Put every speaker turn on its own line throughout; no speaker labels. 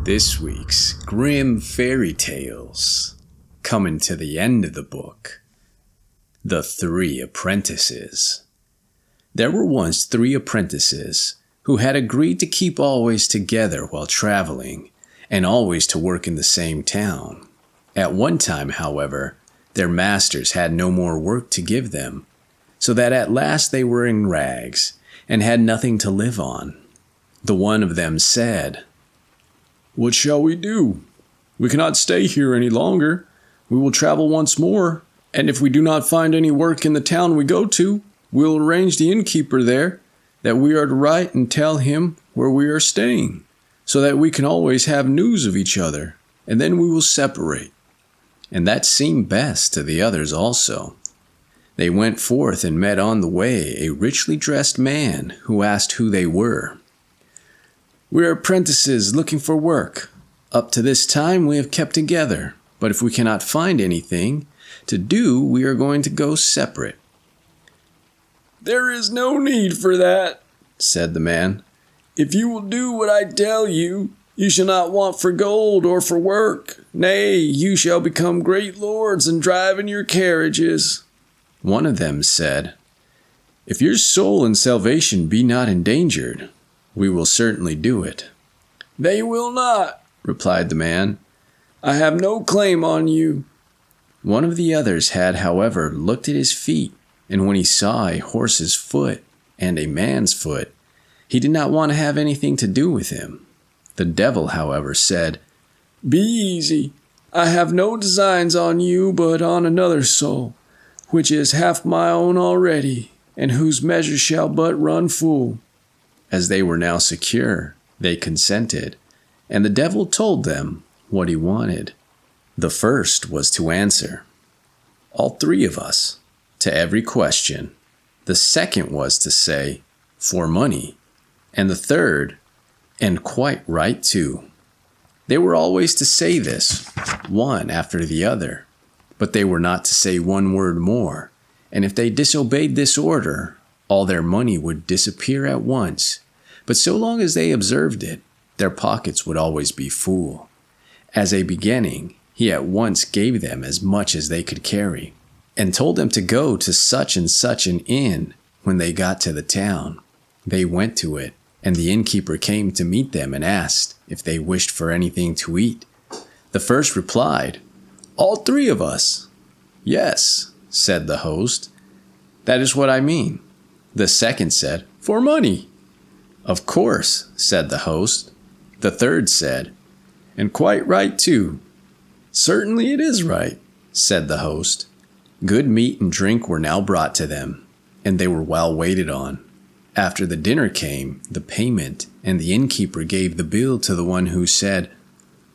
This week's Grimm Fairytales, coming to the end of the book. The Three Apprentices. There were once 3 apprentices who had agreed to keep always together while traveling, and always to work in the same town. At one time, however, their masters had no more work to give them, so that at last they were in rags, and had nothing to live on. The one of them said, "What shall we do? We cannot stay here any longer. We will travel once more, and if we do not find any work in the town we go to, we will arrange the innkeeper there that we are to write and tell him where we are staying, so that we can always have news of each other, and then we will separate." And that seemed best to the others also. They went forth and met on the way a richly dressed man who asked who they were. "We are apprentices looking for work. Up to this time we have kept together, but if we cannot find anything to do, we are going to go separate." "There is no need for that," said the man. "If you will do what I tell you, you shall not want for gold or for work. Nay, you shall become great lords and drive in your carriages." One of them said, "If your soul and salvation be not endangered, we will certainly do it." "They will not," replied the man. "I have no claim on you." One of the others had, however, looked at his feet, and when he saw a horse's foot and a man's foot, he did not want to have anything to do with him. The devil, however, said, "Be easy. I have no designs on you but on another soul, which is half my own already, and whose measure shall but run full." As they were now secure, they consented, and the devil told them what he wanted. The first was to answer, "All 3 of us," to every question. The second was to say, "For money," and the third, "And quite right too." They were always to say this, one after the other, but they were not to say one word more, and if they disobeyed this order, all their money would disappear at once, but so long as they observed it, their pockets would always be full. As a beginning, he at once gave them as much as they could carry, and told them to go to such and such an inn. When they got to the town, they went to it, and the innkeeper came to meet them and asked if they wished for anything to eat. The first replied, "All 3 of us." "Yes," said the host, "that is what I mean." The second said, "For money." "Of course," said the host. The third said, "And quite right too." "Certainly it is right," said the host. Good meat and drink were now brought to them, and they were well waited on. After the dinner came the payment, and the innkeeper gave the bill to the one who said,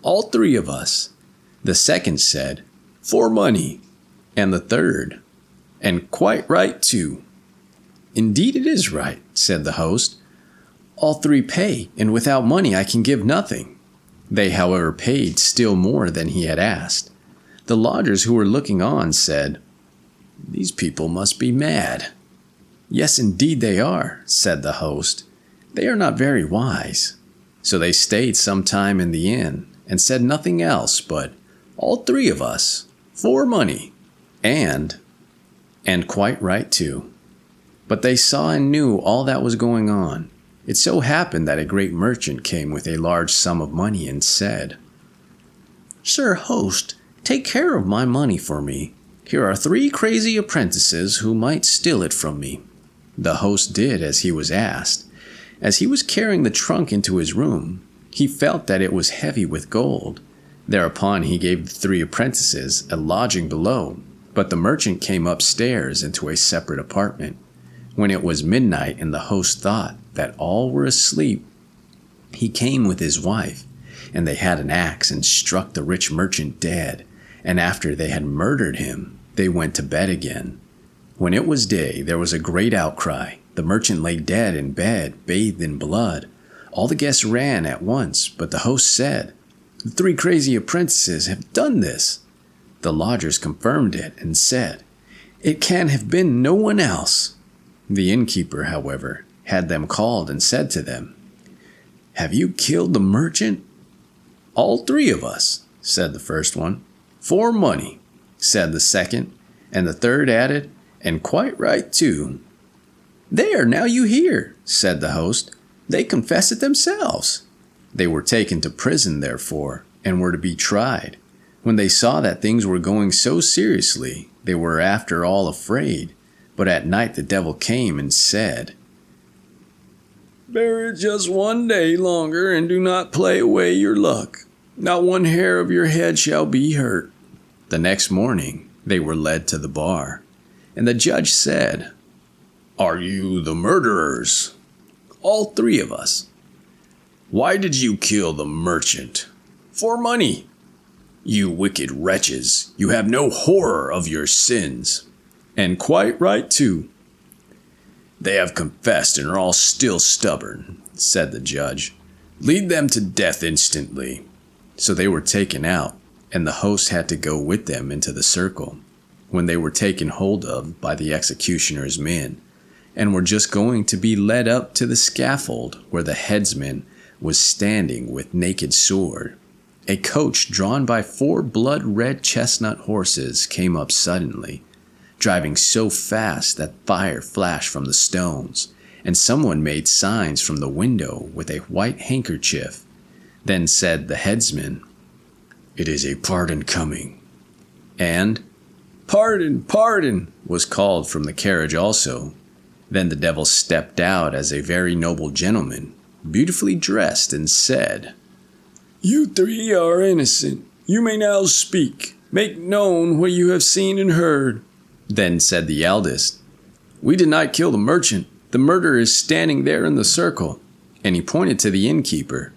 "All 3 of us." The second said, "For money," and the third, "And quite right too." "Indeed it is right," said the host. "All 3 pay, and without money I can give nothing." They, however, paid still more than he had asked. The lodgers who were looking on said, "These people must be mad." "Yes, indeed they are," said the host. "They are not very wise." So they stayed some time in the inn, and said nothing else but, "All 3 of us, for money, and quite right too." But they saw and knew all that was going on. It so happened that a great merchant came with a large sum of money and said, "Sir host, take care of my money for me. Here are 3 crazy apprentices who might steal it from me." The host did as he was asked. As he was carrying the trunk into his room, he felt that it was heavy with gold. Thereupon he gave the 3 apprentices a lodging below, but the merchant came upstairs into a separate apartment. When it was midnight and the host thought that all were asleep, he came with his wife, and they had an axe and struck the rich merchant dead, and after they had murdered him, they went to bed again. When it was day, there was a great outcry. The merchant lay dead in bed, bathed in blood. All the guests ran at once, but the host said, "The 3 crazy apprentices have done this." The lodgers confirmed it and said, "It can have been no one else." The innkeeper, however, had them called and said to them, "Have you killed the merchant?" All three of us, said the first one. For money, said the second, and the third added, and quite right too. There, now you hear, said the host. They confess it themselves. They were taken to prison, therefore, and were to be tried. When they saw that things were going so seriously, they were after all afraid. But at night the devil came and said, Bear it just one day longer, and do not play away your luck. Not one hair of your head shall be hurt. The next morning they were led to the bar, and the judge said, Are you the murderers? All three of us. Why did you kill the merchant? For money. You wicked wretches, you have no horror of your sins. And quite right too. They have confessed and are all still stubborn, said the judge. Lead them to death instantly. So they were taken out, and the host had to go with them into the circle, when they were taken hold of by the executioner's men, and were just going to be led up to the scaffold where the headsman was standing with naked sword. A coach drawn by 4 blood-red chestnut horses came up suddenly, driving so fast that fire flashed from the stones, and someone made signs from the window with a white handkerchief. Then said the headsman, It is a pardon coming. And, Pardon, pardon, was called from the carriage also. Then the devil stepped out as a very noble gentleman, beautifully dressed, and said, You three are innocent. You may now speak. Make known what you have seen and heard. Then said the eldest, We did not kill the merchant. The murderer is standing there in the circle. And he pointed to the innkeeper.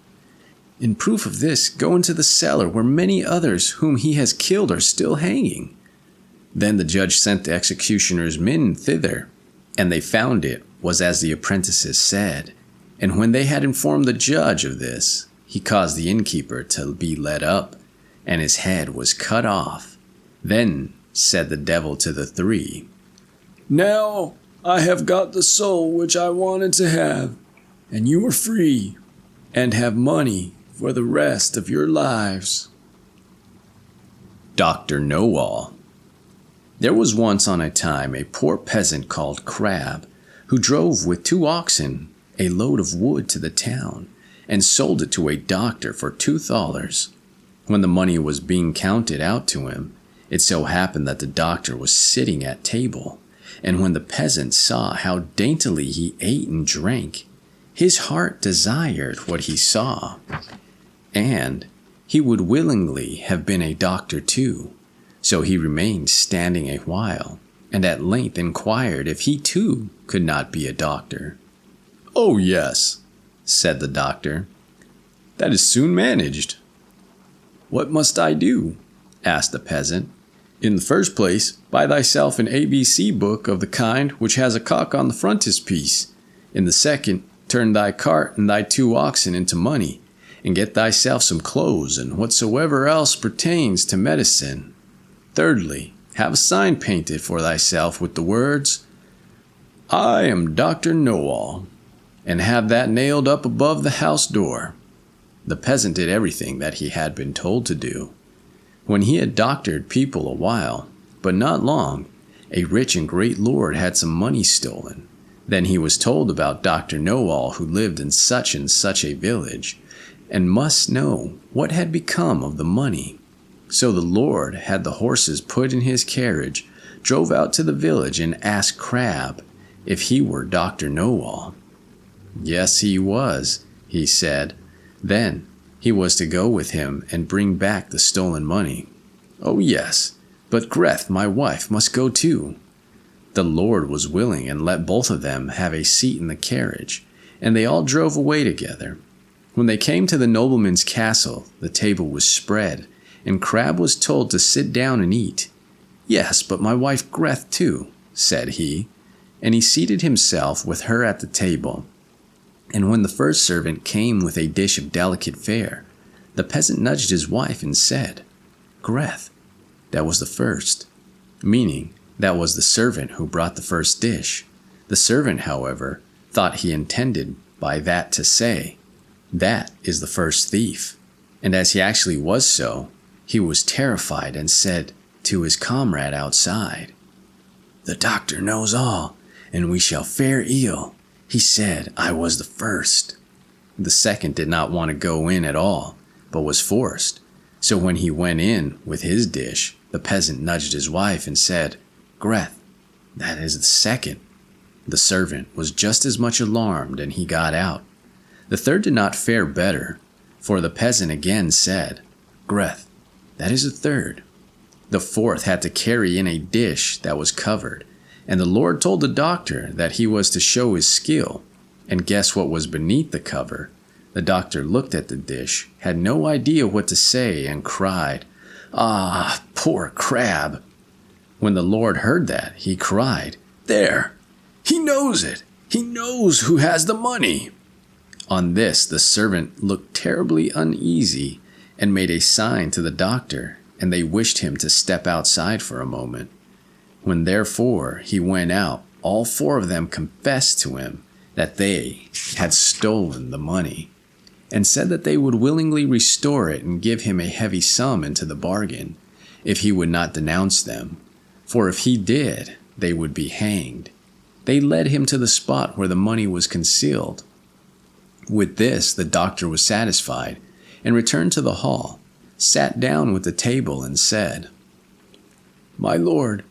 In proof of this, go into the cellar where many others whom he has killed are still hanging. Then the judge sent the executioner's men thither, and they found it was as the apprentices said. And when they had informed the judge of this, he caused the innkeeper to be led up, and his head was cut off. Then said the devil to the three, Now I have got the soul which I wanted to have, and you are free, and have money for the rest of your lives. Dr. Knowall. There was once on a time a poor peasant called Crab, who drove with 2 oxen a load of wood to the town, and sold it to a doctor for $2. When the money was being counted out to him, it so happened that the doctor was sitting at table, and when the peasant saw how daintily he ate and drank, his heart desired what he saw, and he would willingly have been a doctor too. So he remained standing a while, and at length inquired if he too could not be a doctor. Oh yes, said the doctor, that is soon managed. What must I do? Asked the peasant. In the first place, buy thyself an ABC book of the kind which has a cock on the frontispiece. In the second, turn thy cart and thy 2 oxen into money, and get thyself some clothes and whatsoever else pertains to medicine. Thirdly, have a sign painted for thyself with the words, I am Dr. Knowall, and have that nailed up above the house door. The peasant did everything that he had been told to do. When he had doctored people a while, but not long, a rich and great lord had some money stolen. Then he was told about Dr. Knowall, who lived in such and such a village, and must know what had become of the money. So the lord had the horses put in his carriage, drove out to the village, and asked Crab if he were Dr. Knowall. Yes, he was, he said. Then he was to go with him and bring back the stolen money. Oh yes, but Greth, my wife, must go too. The lord was willing and let both of them have a seat in the carriage, and they all drove away together. When they came to the nobleman's castle, the table was spread, and Crab was told to sit down and eat. Yes, but my wife Greth too, said he, and he seated himself with her at the table. And when the first servant came with a dish of delicate fare, the peasant nudged his wife and said, Greth, that was the first, meaning that was the servant who brought the first dish. The servant, however, thought he intended by that to say, that is the first thief. And as he actually was so, he was terrified and said to his comrade outside, "The doctor knows all, and we shall fare ill. He said I was the first." The second did not want to go in at all, but was forced. So when he went in with his dish, the peasant nudged his wife and said, "Greth, that is the second." The servant was just as much alarmed, and he got out. The third did not fare better, for the peasant again said, "Greth, that is the third." The fourth had to carry in a dish that was covered, and the Lord told the doctor that he was to show his skill. And guess what was beneath the cover? The doctor looked at the dish, had no idea what to say, and cried, "Ah, poor crab." When the Lord heard that, he cried, "There! He knows it! He knows who has the money!" On this, the servant looked terribly uneasy and made a sign to the doctor, and they wished him to step outside for a moment. When therefore he went out, all four of them confessed to him that they had stolen the money, and said that they would willingly restore it and give him a heavy sum into the bargain, if he would not denounce them, for if he did, they would be hanged. They led him to the spot where the money was concealed. With this, the doctor was satisfied, and returned to the hall, sat down with the table, and said, "My lord,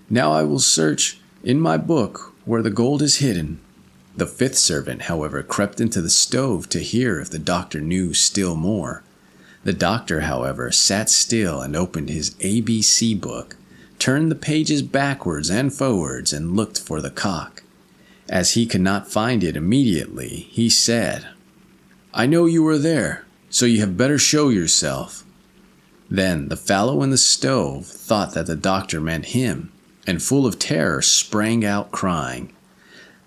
now I will search in my book where the gold is hidden." The fifth servant, however, crept into the stove to hear if the doctor knew still more. The doctor, however, sat still and opened his ABC book, turned the pages backwards and forwards, and looked for the cock. As he could not find it immediately, he said, "I know you are there, so you had better show yourself." Then the fellow in the stove thought that the doctor meant him, and full of terror sprang out crying,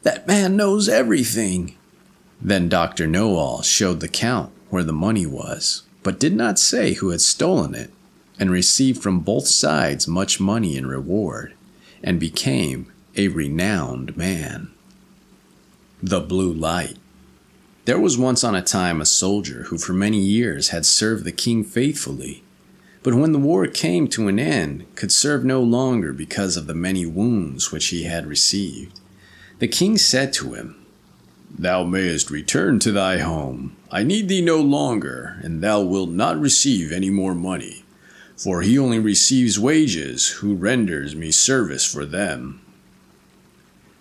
"That man knows everything." Then Dr. Knowall showed the count where the money was, but did not say who had stolen it, and received from both sides much money in reward, and became a renowned man. The Blue Light. There was once on a time a soldier who for many years had served the king faithfully, but when the war came to an end, could serve no longer because of the many wounds which he had received. The king said to him, "Thou mayest return to thy home. I need thee no longer, and thou wilt not receive any more money, for he only receives wages who renders me service for them."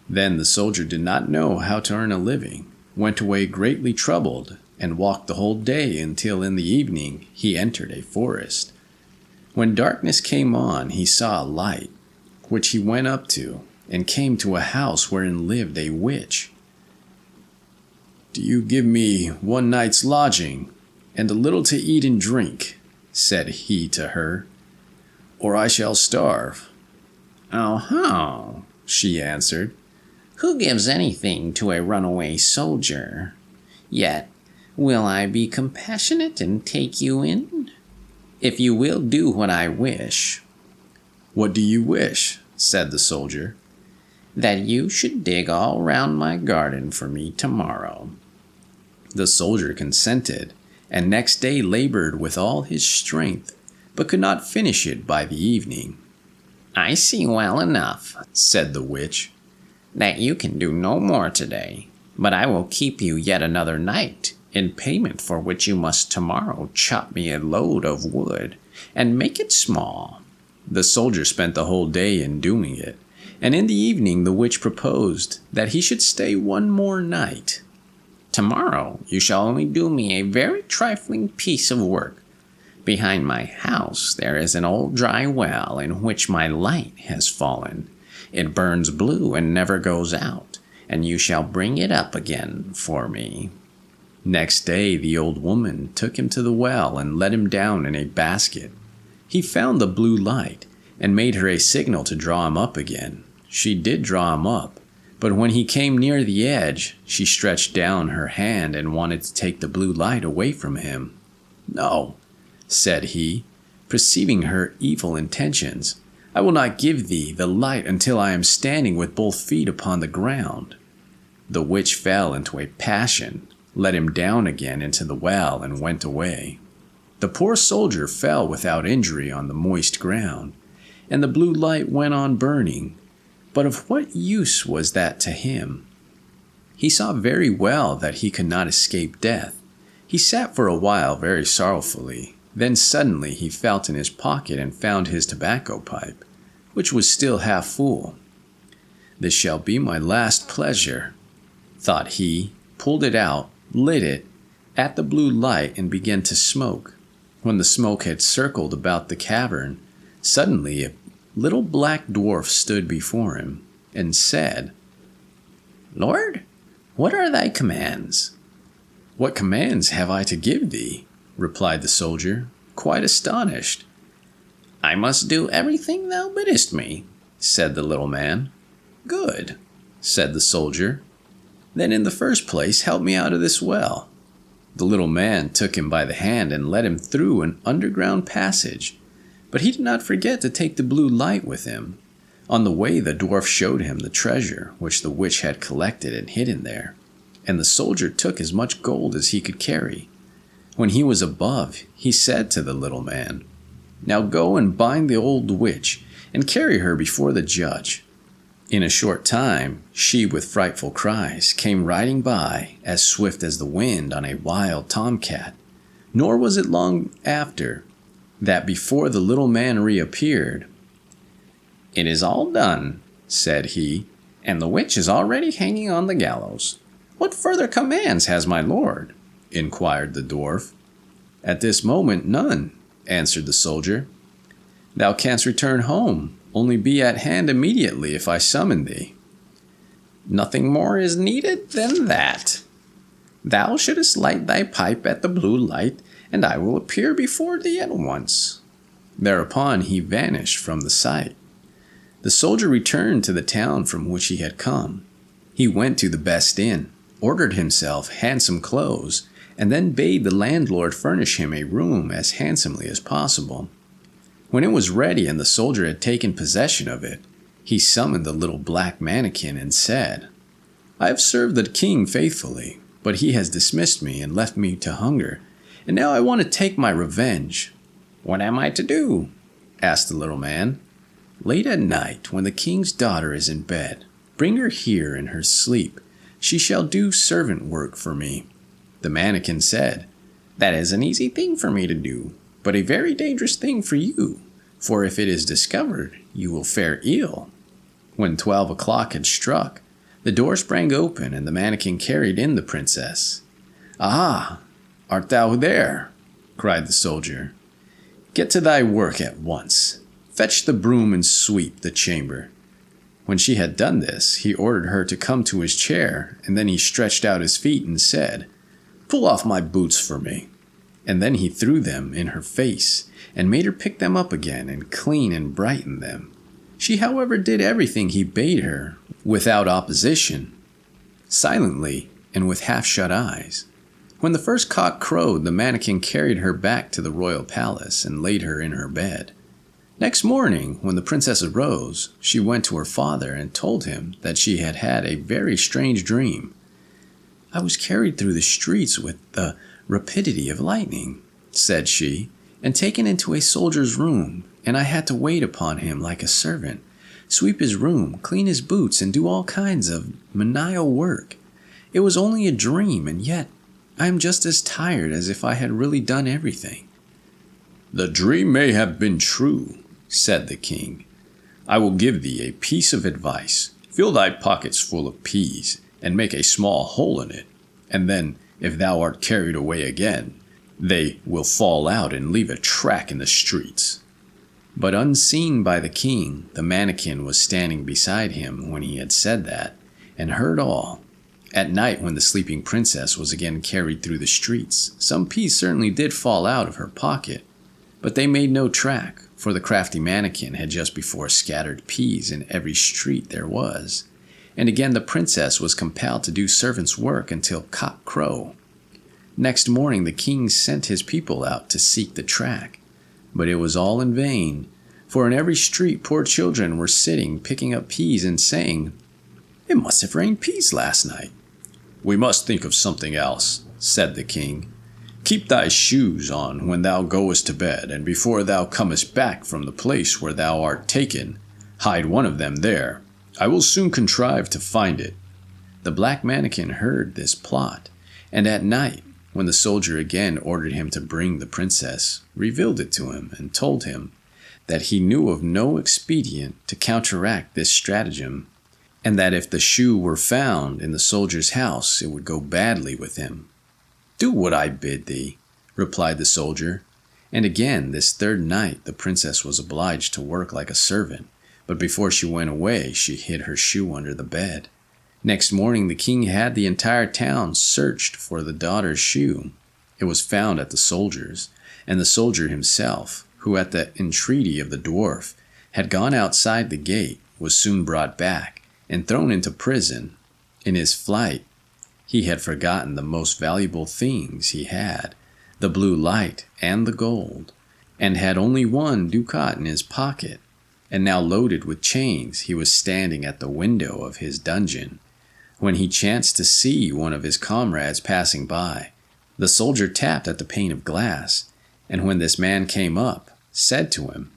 Then the soldier did not know how to earn a living, went away greatly troubled, and walked the whole day until in the evening he entered a forest. When darkness came on, he saw a light, which he went up to, and came to a house wherein lived a witch. "Do you give me one night's lodging, and a little to eat and drink," said he to her, "or I shall starve." "Oh, she answered, "who gives anything to a runaway soldier? Yet will I be compassionate and take you in, if you will do what I wish." "What do you wish?" said the soldier. "That you should dig all round my garden for me tomorrow." The soldier consented, and next day labored with all his strength, but could not finish it by the evening. "I see well enough," said the witch, "that you can do no more today, but I will keep you yet another night, in payment for which you must tomorrow chop me a load of wood, and make it small." The soldier spent the whole day in doing it, and in the evening the witch proposed that he should stay one more night. "Tomorrow you shall only do me a very trifling piece of work. Behind my house there is an old dry well in which my light has fallen. It burns blue and never goes out, and you shall bring it up again for me." Next day the old woman took him to the well and let him down in a basket. He found the blue light, and made her a signal to draw him up again. She did draw him up, but when he came near the edge, she stretched down her hand and wanted to take the blue light away from him. "No," said he, perceiving her evil intentions, "I will not give thee the light until I am standing with both feet upon the ground." The witch fell into a passion, let him down again into the well, and went away. The poor soldier fell without injury on the moist ground, and the blue light went on burning. But of what use was that to him? He saw very well that he could not escape death. He sat for a while very sorrowfully. Then suddenly he felt in his pocket and found his tobacco pipe, which was still half full. "This shall be my last pleasure," thought he, pulled it out, lit it at the blue light, and began to smoke. When the smoke had circled about the cavern, suddenly a little black dwarf stood before him, and said, "Lord, what are thy commands?" "What commands have I to give thee?" replied the soldier, quite astonished. "I must do everything thou biddest me," said the little man. "Good," said the soldier. "Then in the first place help me out of this well." The little man took him by the hand and led him through an underground passage, but he did not forget to take the blue light with him. On the way the dwarf showed him the treasure which the witch had collected and hidden there, and the soldier took as much gold as he could carry. When he was above, he said to the little man, "Now go and bind the old witch, and carry her before the judge." In a short time, she with frightful cries came riding by, as swift as the wind on a wild tomcat. Nor was it long after that before the little man reappeared. "It is all done," said he, "and the witch is already hanging on the gallows. What further commands has my lord?" inquired the dwarf. "At this moment none," answered the soldier. "Thou canst return home. Only be at hand immediately if I summon thee." "Nothing more is needed than that. Thou shouldst light thy pipe at the blue light, and I will appear before thee at once." Thereupon he vanished from the sight. The soldier returned to the town from which he had come. He went to the best inn, ordered himself handsome clothes, and then bade the landlord furnish him a room as handsomely as possible. When it was ready and the soldier had taken possession of it, he summoned the little black mannikin and said, "I have served the king faithfully, but he has dismissed me and left me to hunger, and now I want to take my revenge." "What am I to do?" asked the little man. "Late at night, when the king's daughter is in bed, bring her here in her sleep. She shall do servant work for me." The mannikin said, "That is an easy thing for me to do, but a very dangerous thing for you, for if it is discovered, you will fare ill." When 12 o'clock had struck, the door sprang open, and the mannikin carried in the princess. "Ah, art thou there?" cried the soldier. "Get to thy work at once. Fetch the broom and sweep the chamber." When she had done this, he ordered her to come to his chair, and then he stretched out his feet and said, "Pull off my boots for me." And then he threw them in her face, and made her pick them up again and clean and brighten them. She, however, did everything he bade her, without opposition, silently, and with half-shut eyes. When the first cock crowed, the mannikin carried her back to the royal palace, and laid her in her bed. Next morning, when the princess arose, she went to her father, and told him that she had had a very strange dream. "I was carried through the streets with the rapidity of lightning," said she, "and taken into a soldier's room, and I had to wait upon him like a servant, sweep his room, clean his boots, and do all kinds of menial work. It was only a dream, and yet I am just as tired as if I had really done everything." "The dream may have been true," said the king. "I will give thee a piece of advice. Fill thy pockets full of peas, and make a small hole in it, and then, if thou art carried away again, they will fall out and leave a track in the streets." But unseen by the king, the mannikin was standing beside him when he had said that, and heard all. At night, when the sleeping princess was again carried through the streets, some peas certainly did fall out of her pocket, but they made no track, for the crafty mannikin had just before scattered peas in every street there was. And again the princess was compelled to do servant's work until cock crow. Next morning the king sent his people out to seek the track, but it was all in vain, for in every street poor children were sitting picking up peas and saying, "It must have rained peas last night." "We must think of something else," said the king. Keep thy shoes on when thou goest to bed, and before thou comest back from the place where thou art taken, hide one of them there. I will soon contrive to find it." The black mannikin heard this plot, and at night, when the soldier again ordered him to bring the princess, revealed it to him, and told him that he knew of no expedient to counteract this stratagem, and that if the shoe were found in the soldier's house, it would go badly with him. "Do what I bid thee," replied the soldier, and again this third night the princess was obliged to work like a servant, but before she went away she hid her shoe under the bed. Next morning the king had the entire town searched for the daughter's shoe. It was found at the soldier's, and the soldier himself, who at the entreaty of the dwarf had gone outside the gate, was soon brought back and thrown into prison. In his flight he had forgotten the most valuable things he had, the blue light and the gold, and had only 1 ducat in his pocket. And now loaded with chains, he was standing at the window of his dungeon, when he chanced to see one of his comrades passing by. The soldier tapped at the pane of glass, and when this man came up, said to him,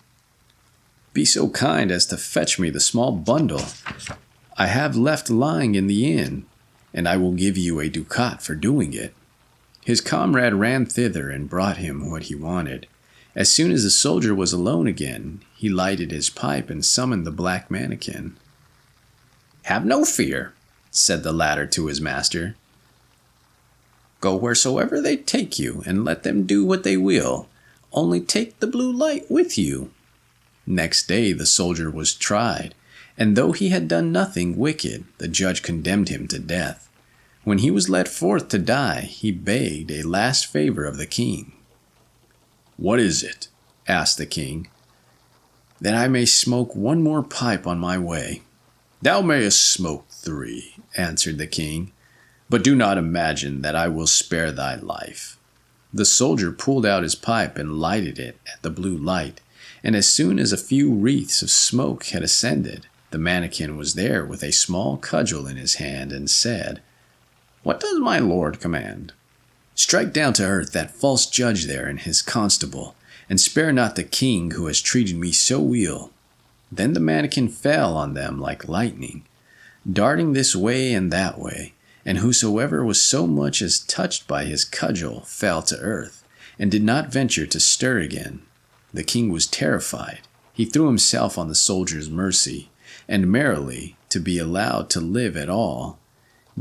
"Be so kind as to fetch me the small bundle I have left lying in the inn, and I will give you a ducat for doing it." His comrade ran thither and brought him what he wanted. As soon as the soldier was alone again, he lighted his pipe and summoned the black mannikin. "Have no fear," said the latter to his master. "Go wheresoever they take you, and let them do what they will. Only take the blue light with you." Next day the soldier was tried, and though he had done nothing wicked, the judge condemned him to death. When he was led forth to die, he begged a last favor of the king. "What is it?" asked the king. "That I may smoke 1 more pipe on my way." "Thou mayest smoke 3, answered the king, "but do not imagine that I will spare thy life." The soldier pulled out his pipe and lighted it at the blue light, and as soon as a few wreaths of smoke had ascended, the mannikin was there with a small cudgel in his hand, and said, "What does my lord command?" "Strike down to earth that false judge there and his constable, and spare not the king who has treated me so ill." Then the mannikin fell on them like lightning, darting this way and that way, and whosoever was so much as touched by his cudgel fell to earth, and did not venture to stir again. The king was terrified. He threw himself on the soldier's mercy, and merrily, to be allowed to live at all,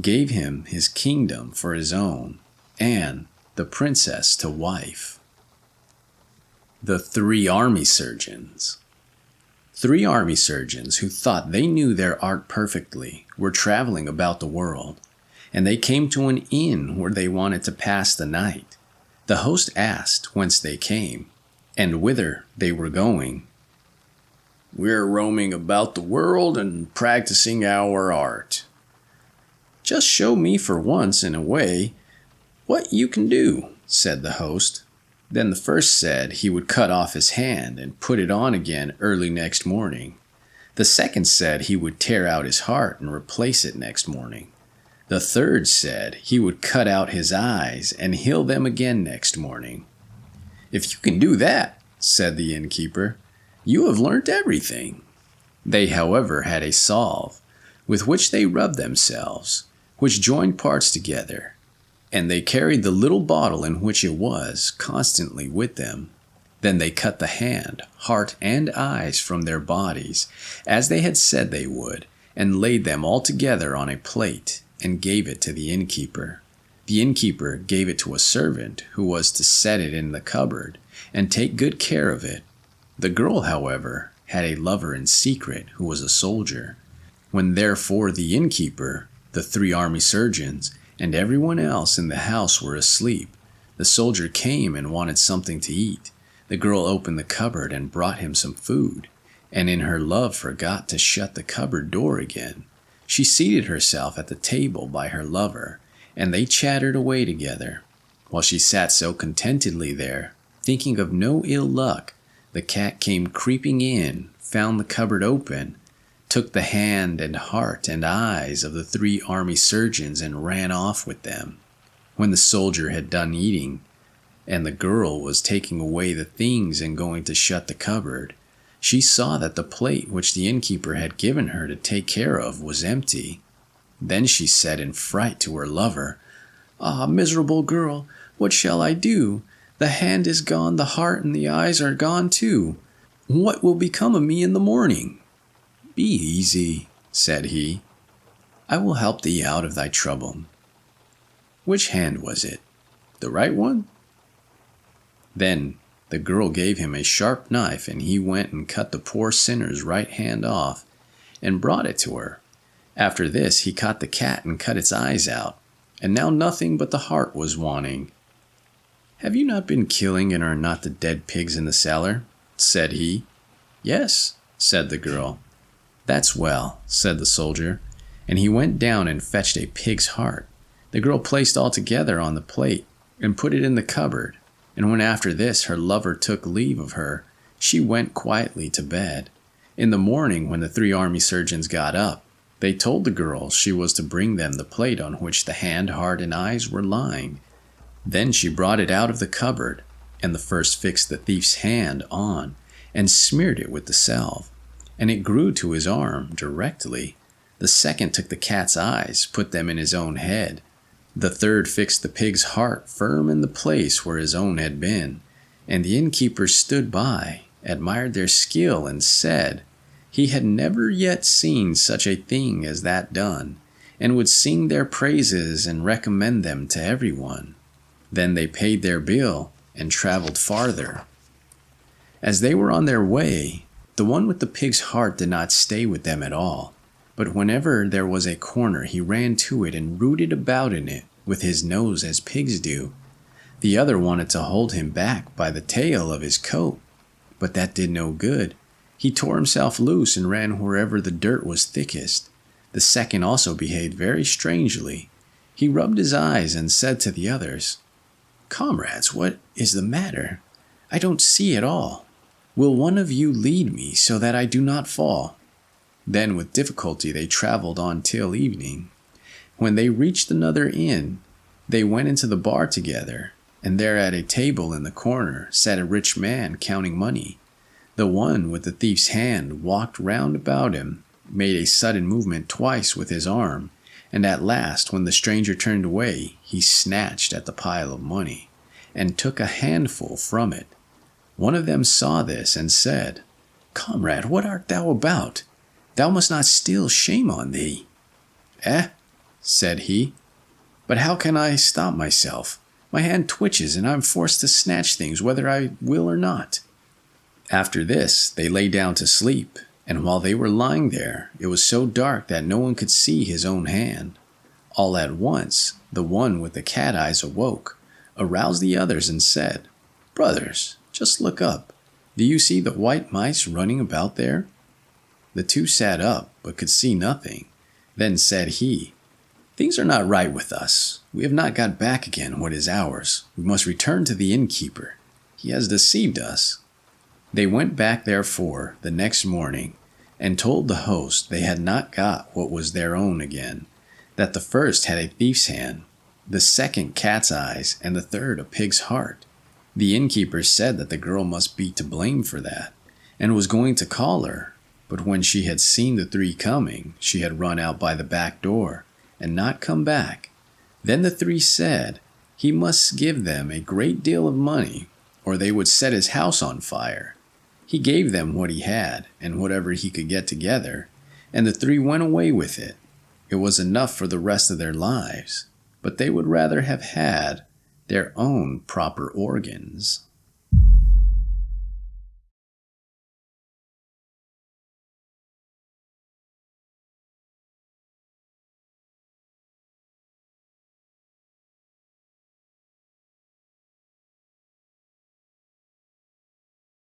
gave him his kingdom for his own, and the princess to wife. The 3 army surgeons. 3 army surgeons who thought they knew their art perfectly were traveling about the world, and they came to an inn where they wanted to pass the night. The host asked whence they came, and whither they were going. "We're roaming about the world and practicing our art." "Just show me for once in a way what you can do," said the host. Then the first said he would cut off his hand and put it on again early next morning. The second said he would tear out his heart and replace it next morning. The third said he would cut out his eyes and heal them again next morning. "If you can do that," said the innkeeper, "you have learnt everything." They, however, had a salve with which they rubbed themselves, which joined parts together, and they carried the little bottle in which it was constantly with them. Then they cut the hand, heart, and eyes from their bodies, as they had said they would, and laid them all together on a plate, and gave it to the innkeeper. The innkeeper gave it to a servant who was to set it in the cupboard, and take good care of it. The girl, however, had a lover in secret who was a soldier. When therefore the innkeeper, the 3 army surgeons, and everyone else in the house were asleep, the soldier came and wanted something to eat. The girl opened the cupboard and brought him some food, and in her love forgot to shut the cupboard door again. She seated herself at the table by her lover, and they chattered away together. While she sat so contentedly there, thinking of no ill luck, the cat came creeping in, found the cupboard open, took the hand and heart and eyes of the 3 army surgeons and ran off with them. When the soldier had done eating, and the girl was taking away the things and going to shut the cupboard, she saw that the plate which the innkeeper had given her to take care of was empty. Then she said in fright to her lover, "Ah, miserable girl, what shall I do? The hand is gone, the heart and the eyes are gone too. What will become of me in the morning?" "Be easy," said he. "I will help thee out of thy trouble." "Which hand was it? The right one?" Then the girl gave him a sharp knife, and he went and cut the poor sinner's right hand off and brought it to her. After this he caught the cat and cut its eyes out, and now nothing but the heart was wanting. "Have you not been killing, and are not the dead pigs in the cellar?" said he. "Yes," said the girl. "That's well," said the soldier, and he went down and fetched a pig's heart. The girl placed all together on the plate and put it in the cupboard, and when after this her lover took leave of her, she went quietly to bed. In the morning, when the 3 army surgeons got up, they told the girl she was to bring them the plate on which the hand, heart, and eyes were lying. Then she brought it out of the cupboard, and the first fixed the thief's hand on and smeared it with the salve, and it grew to his arm directly. The second took the cat's eyes, put them in his own head. The third fixed the pig's heart firm in the place where his own had been, and the innkeeper stood by, admired their skill, and said he had never yet seen such a thing as that done, and would sing their praises and recommend them to everyone. Then they paid their bill and traveled farther. As they were on their way, the one with the pig's heart did not stay with them at all, but whenever there was a corner he ran to it and rooted about in it with his nose as pigs do. The other wanted to hold him back by the tail of his coat, but that did no good. He tore himself loose and ran wherever the dirt was thickest. The second also behaved very strangely. He rubbed his eyes and said to the others, "Comrades, what is the matter? I don't see at all. Will one of you lead me so that I do not fall?" Then with difficulty they traveled on till evening. When they reached another inn, they went into the bar together, and there at a table in the corner sat a rich man counting money. The one with the thief's hand walked round about him, made a sudden movement twice with his arm, and at last, when the stranger turned away, he snatched at the pile of money, and took a handful from it. One of them saw this, and said, "Comrade, what art thou about? Thou must not steal, shame on thee." "Eh?" said he. "But how can I stop myself? My hand twitches, and I am forced to snatch things whether I will or not." After this they lay down to sleep, and while they were lying there, it was so dark that no one could see his own hand. All at once, the one with the cat eyes awoke, aroused the others, and said, "Brothers, just look up. Do you see the white mice running about there?" The 2 sat up, but could see nothing. Then said he, "Things are not right with us. We have not got back again what is ours. We must return to the innkeeper. He has deceived us." They went back therefore the next morning, and told the host they had not got what was their own again, that the first had a thief's hand, the second cat's eyes, and the third a pig's heart. The innkeeper said that the girl must be to blame for that, and was going to call her, but when she had seen the 3 coming, she had run out by the back door, and not come back. Then the 3 said he must give them a great deal of money, or they would set his house on fire. He gave them what he had, and whatever he could get together, and the 3 went away with it. It was enough for the rest of their lives, but they would rather have had their own proper organs.